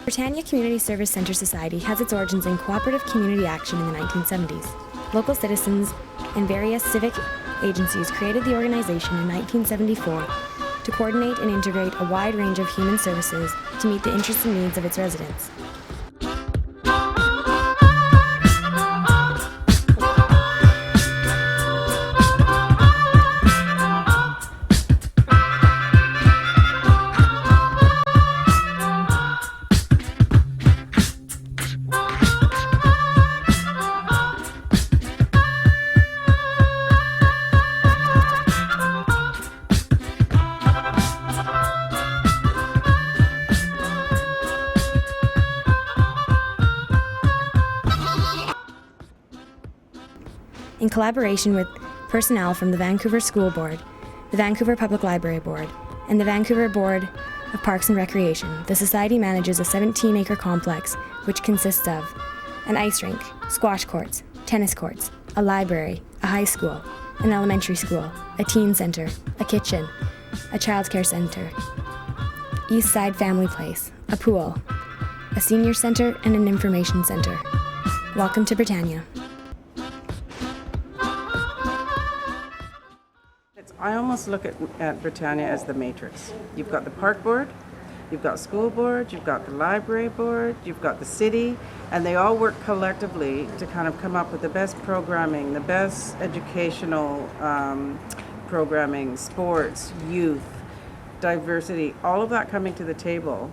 Britannia Community Service Centre Society has its origins in cooperative community action in the 1970s. Local citizens and various civic agencies created the organization in 1974 to coordinate and integrate a wide range of human services to meet the interests and needs of its residents. In collaboration with personnel from the Vancouver School Board, the Vancouver Public Library Board, and the Vancouver Board of Parks and Recreation, the Society manages a 17-acre complex which consists of an ice rink, squash courts, tennis courts, a library, a high school, an elementary school, a teen center, a kitchen, a childcare center, East Side Family Place, a pool, a senior center, and an information center. Welcome to Britannia. I almost look at Britannia as the matrix. You've got the park board, you've got school board, you've got the library board, you've got the city, and they all work collectively to kind of come up with the best programming, the best educational programming, sports, youth, diversity, all of that coming to the table.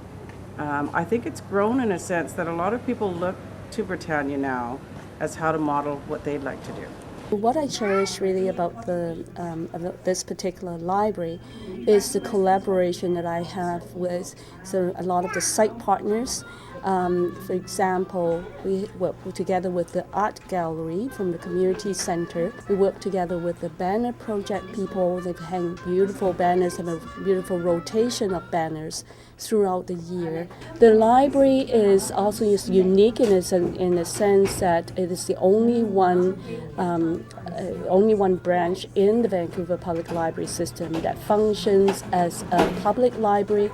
I think it's grown in a sense that a lot of people look to Britannia now as how to model what they'd like to do. What I cherish really about this particular library is the collaboration that I have with a lot of the site partners. For example, we work together with the art gallery from the community center. We work together with the banner project people. They've hang beautiful banners and a beautiful rotation of banners throughout the year. The library is also unique in a sense that it is the only one branch in the Vancouver Public Library system that functions as a public library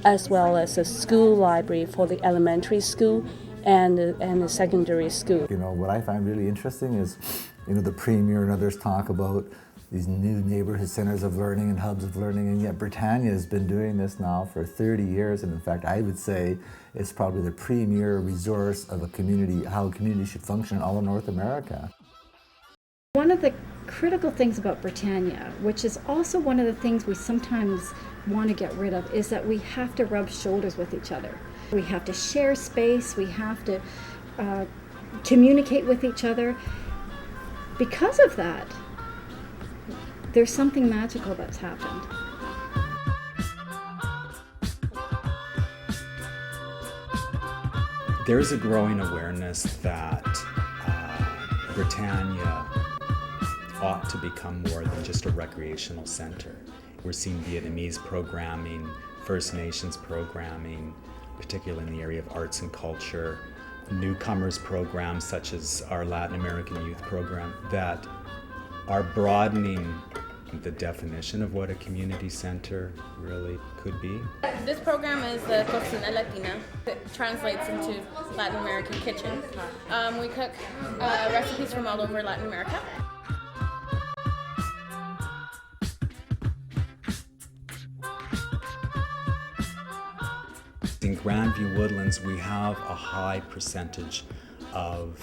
as well as a school library for the elementary school and the secondary school. You know, what I find really interesting is, the Premier and others talk about these new neighborhood centers of learning and hubs of learning, and yet Britannia has been doing this now for 30 years, and in fact I would say it's probably the premier resource of a community, how a community should function all in North America. One of the critical things about Britannia, which is also one of the things we sometimes want to get rid of, is that we have to rub shoulders with each other. We have to share space, we have to communicate with each other. Because of that, there's something magical that's happened. There's a growing awareness that Britannia ought to become more than just a recreational center. We're seeing Vietnamese programming, First Nations programming, particularly in the area of arts and culture, newcomers programs such as our Latin American youth program that are broadening the definition of what a community center really could be. This program is the Cocina Latina. It translates into Latin American kitchen. We cook recipes from all over Latin America. In Grandview Woodlands, we have a high percentage of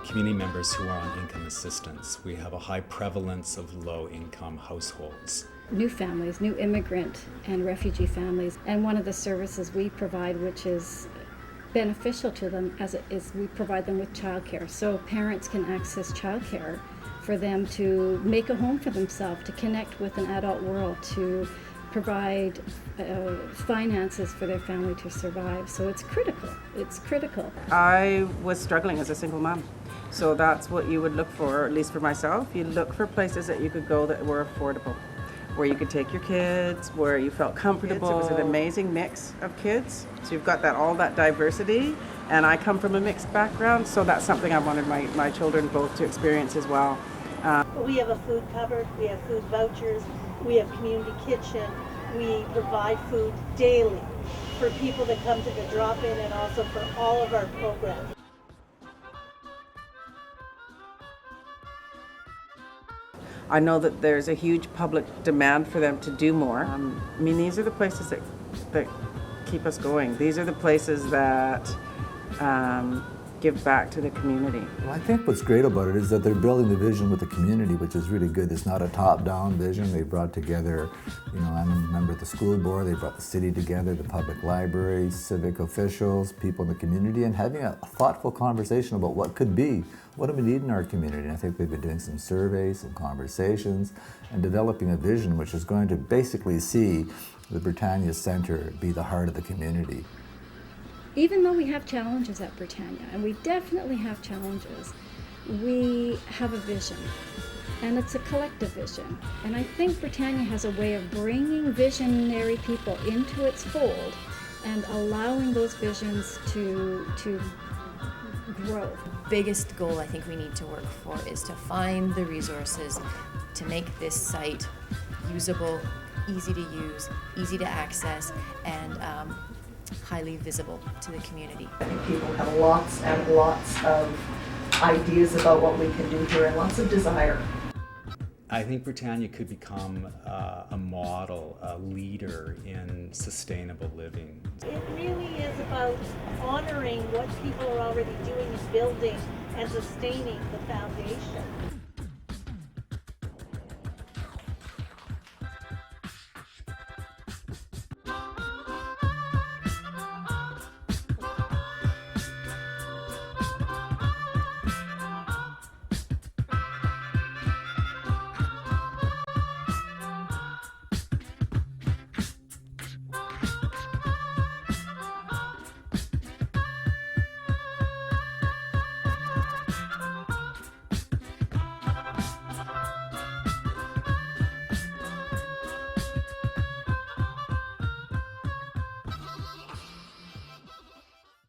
community members who are on income assistance. We have a high prevalence of low-income households. New families, new immigrant and refugee families, and one of the services we provide, which is beneficial to them, we provide them with childcare. So parents can access childcare for them to make a home for themselves, to connect with an adult world, to provide finances for their family to survive. So it's critical. It's critical. I was struggling as a single mom. So that's what you would look for, at least for myself. You look for places that you could go that were affordable, where you could take your kids, where you felt comfortable. It was an amazing mix of kids. So you've got all that diversity. And I come from a mixed background, so that's something I wanted my children both to experience as well. We have a food cupboard, we have food vouchers, we have community kitchen, We provide food daily for people that come to the drop-in and also for all of our programs. I know that there's a huge public demand for them to do more. I mean, these are the places that keep us going. These are the places that give back to the community. Well, I think what's great about it is that they're building the vision with the community, which is really good. It's not a top-down vision. They brought together, I'm a member of the school board, they brought the city together, the public library, civic officials, people in the community, and having a thoughtful conversation about what could be, what do we need in our community. And I think they've been doing some surveys, some conversations, and developing a vision which is going to basically see the Britannia Centre be the heart of the community. Even though we have challenges at Britannia, and we definitely have challenges, we have a vision, and it's a collective vision. And I think Britannia has a way of bringing visionary people into its fold and allowing those visions to grow. Biggest goal I think we need to work for is to find the resources to make this site usable, easy to use, easy to access, and highly visible to the community. I think people have lots and lots of ideas about what we can do here and lots of desire. I think Britannia could become a model, a leader in sustainable living. It really is about honoring what people are already doing and building and sustaining the foundation.